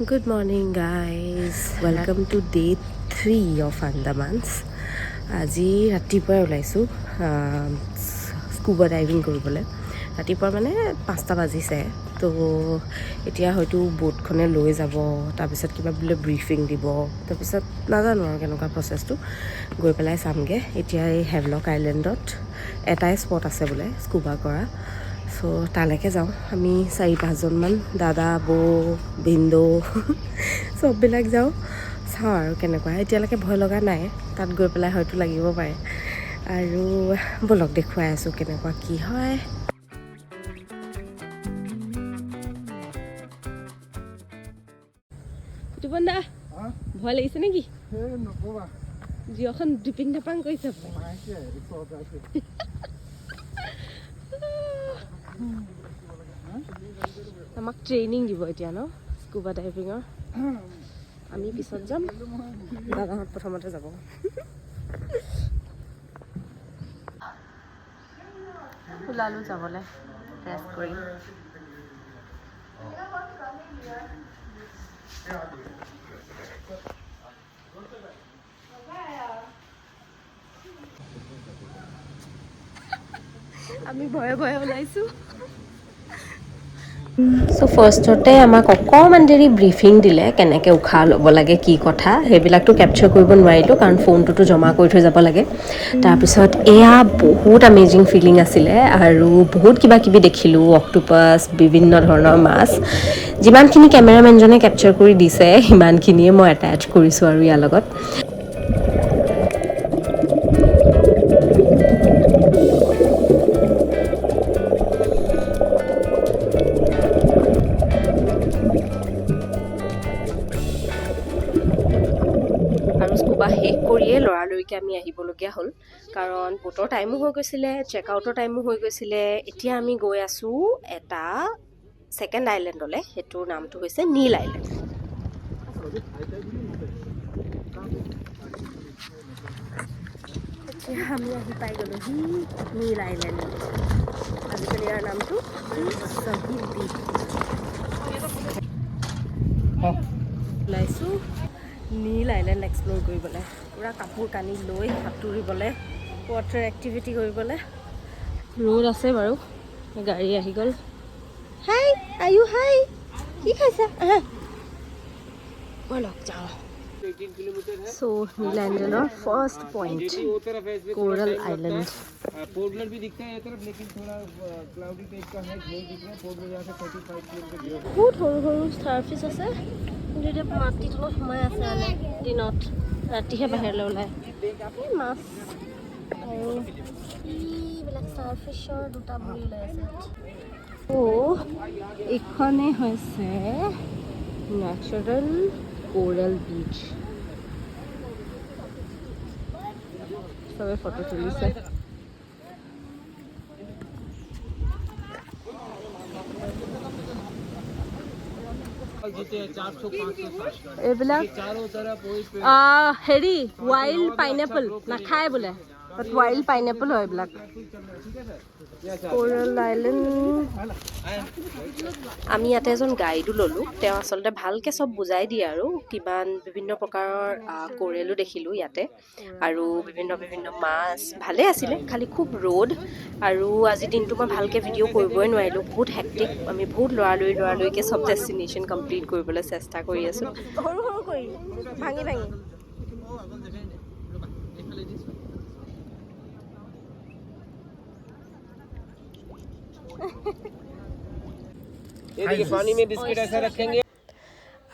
Good morning, guys. Welcome to day 3 of Andamans. আজি ৰাতিপুৱাই ওলাইছোঁ স্কুবা ডাইভিং কৰিবলৈ। ৰাতিপুৱা মানে 5টা বাজিছে, তো এতিয়া হয়তো বোটখনে লৈ যাব, তাৰপিছত কিবা বোলে ব্ৰিফিং দিব, তাৰপিছত নাজানো আৰু কেনেকুৱা প্ৰচেছটো। গৈ পেলাই চামগৈ। এতিয়া এই হেভলক আইলেণ্ডত এটাই স্পট আছে বোলে স্কুবা কৰা, চ' তালৈকে যাওঁ আমি 4-5জনমান, দাদা, বৌ, ভিনদেউ চববিলাক যাওঁ। চাওঁ আৰু কেনেকুৱা। এতিয়ালৈকে ভয় লগা নাই, তাত গৈ পেলাই হয়তো লাগিব পাৰে। আৰু ব'লক দেখুৱাই আছোঁ কেনেকুৱা কি হয়। দা ভয় লাগিছে নেকি? জিঅ'খন ডিপিং ঢাপাং কৰিছে। আমাক ট্ৰেইনিং দিব এতিয়া ন স্কুবা ডাইভিঙৰ। আমি পিছত যাম, দাদাহঁত প্ৰথমতে যাব। ওলালোঁ যাবলৈ ৰেষ্ট কৰি। আমি ভয়ে ভয়ে ওলাইছোঁ। চ' ফাৰ্ষ্টতে আমাক অকণমান দেৰি ব্ৰিফিং দিলে, কেনেকৈ উশাহ ল'ব লাগে, কি কথা। সেইবিলাকতো কেপচাৰ কৰিব নোৱাৰিলোঁ, কাৰণ ফোনটোতো জমা কৰি থৈ যাব লাগে। তাৰপিছত এয়া বহুত আমেজিং ফিলিং আছিলে, আৰু বহুত কিবা কিবি দেখিলোঁ, অক্টোপাছ, বিভিন্ন ধৰণৰ মাছ। যিমানখিনি কেমেৰামেনজনে কেপচাৰ কৰি দিছে, সিমানখিনিয়ে মই এটেচ কৰিছোঁ আৰু ইয়াৰ লগত। আৰু স্কুবা শেষ কৰিয়ে লৰালৰিকৈ আমি আহিবলগীয়া হ'ল, কাৰণ বোটৰ টাইমো হৈ গৈছিলে, চেক আউটৰ টাইমো হৈ গৈছিলে। এতিয়া আমি গৈ আছোঁ এটা ছেকেণ্ড আইলেণ্ডলৈ, সেইটোৰ নামটো হৈছে নীল আইলেণ্ড। এতিয়া আমি আহি পাই গ'লোহি নীল আইলেণ্ড। আজিকালি ইয়াৰ নামটো শ্বহীদ দ্বীপ। ওলাইছোঁ নীল আইলেণ্ড এক্সপ্ল'ৰ কৰিবলৈ, পূৰা কাপোৰ কানি লৈ সাঁতুৰিবলৈ, ৱাটাৰ এক্টিভিটি কৰিবলৈ। ৰ'দ আছে বাৰু, গাড়ী আহি গ'ল। হাই আয়ু, হাই, কি খাইছা? ব'লক যাওঁ। চ' নীল আইলেণ্ডৰ ফাৰ্ষ্ট পইণ্ট কোৰাল আইলেণ্ড। पोर्टलर भी दिखता है ये तरफ, लेकिन थोड़ा क्लाउडी टाइप का है, ग्ले दिख रहा है। पोर्टलर यहाँ से 35 किलोमीटर दूर है। বহুত সৰু সৰু ষ্টাৰফিছ আছে, কিন্তু এতিয়া মাটিৰ তলত সোমাই আছে মানে দিনত, ৰাতিহে বাহিৰলৈ ওলায়। এই মাছ আৰু এইবিলাক ষ্টাৰফিছৰ দুটা ভৰি ওলাই আছে। এইখনেই হৈছে নেচাৰেল কোৰেল বিচ। চবে ফটো তুলিছে। এইবিলাক হেৰি ৱাইল্ড পাইনএপল নাখায় বোলে, বাট ৱাইল্ড পাইনএপল হয় এইবিলাক। Coral island. আমি ইয়াতে এজন গাইডো ল'লোঁ, তেওঁ আচলতে ভালকৈ চব বুজাই দিয়ে আৰু কিমান বিভিন্ন প্ৰকাৰৰ কোৰেলো দেখিলোঁ ইয়াতে, আৰু বিভিন্ন বিভিন্ন মাছ। ভালেই আছিলে, খালি খুব ৰ'দ, আৰু আজিৰ দিনটো মই ভালকৈ ভিডিঅ' কৰিবই নোৱাৰিলোঁ, বহুত হেক্টিক। আমি বহুত লৰালৰিকৈ চব ডেষ্টিনেশ্যন কমপ্লিট কৰিবলৈ চেষ্টা কৰি আছোঁ। সৰু সৰু কৰি ভাঙি ভাঙি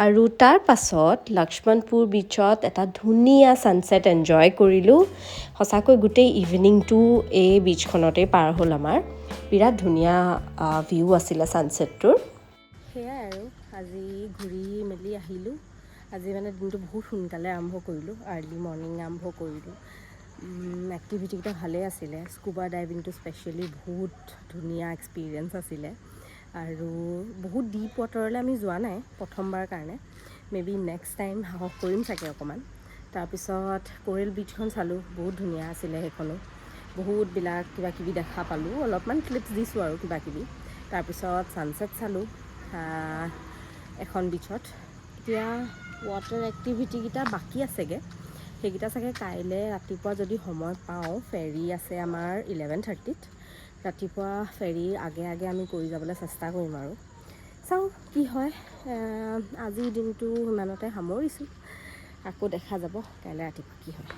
আৰু তাৰ পাছত লক্ষ্মণপুৰ বিচত এটা ধুনীয়া ছানছেট এনজয় কৰিলোঁ। সঁচাকৈ গোটেই ইভিনিংটো এই বিচখনতেই পাৰ হ'ল আমাৰ। বিৰাট ধুনীয়া ভিউ আছিলে ছানছেটটোৰ। সেয়াই আৰু আজি ঘূৰি মেলি আহিলোঁ। আজি মানে দিনটো বহুত সোনকালে আৰম্ভ কৰিলোঁ, আৰ্লি মৰ্ণিং আৰম্ভ কৰিলোঁ। এক্টিভিটিকেইটা ভালেই আছিলে। স্কুবা ডাইভিংটো স্পেচিয়েলি বহুত ধুনীয়া এক্সপিৰিয়েঞ্চ আছিলে, আৰু বহুত ডিপ ৱাটাৰলৈ আমি যোৱা নাই প্ৰথমবাৰ কাৰণে। মে বি নেক্সট টাইম সাহস কৰিম চাগে অকণমান। তাৰপিছত কোৰেল বিচখন চালোঁ, বহুত ধুনীয়া আছিলে সেইখনো। বহুতবিলাক কিবা কিবি দেখা পালোঁ, অলপমান ক্লিপছ দিছোঁ আৰু কিবা কিবি। তাৰপিছত ছানছেট চালোঁ এখন বিচত। এতিয়া ৱাটাৰ এক্টিভিটিকেইটা বাকী আছেগৈ সেইকেইটা চাগে কাইলৈ ৰাতিপুৱা যদি সময় পাওঁ ফেৰী আছে আমাৰ 11:30ত ৰাতিপুৱা ফেৰীৰ আগে আগে আমি কৰি যাবলৈ চেষ্টা কৰিম আৰু চাওঁ কি হয় আজিৰ দিনটো ইমানতে সামৰিছোঁ আকৌ দেখা যাব কাইলৈ ৰাতিপুৱা কি হয়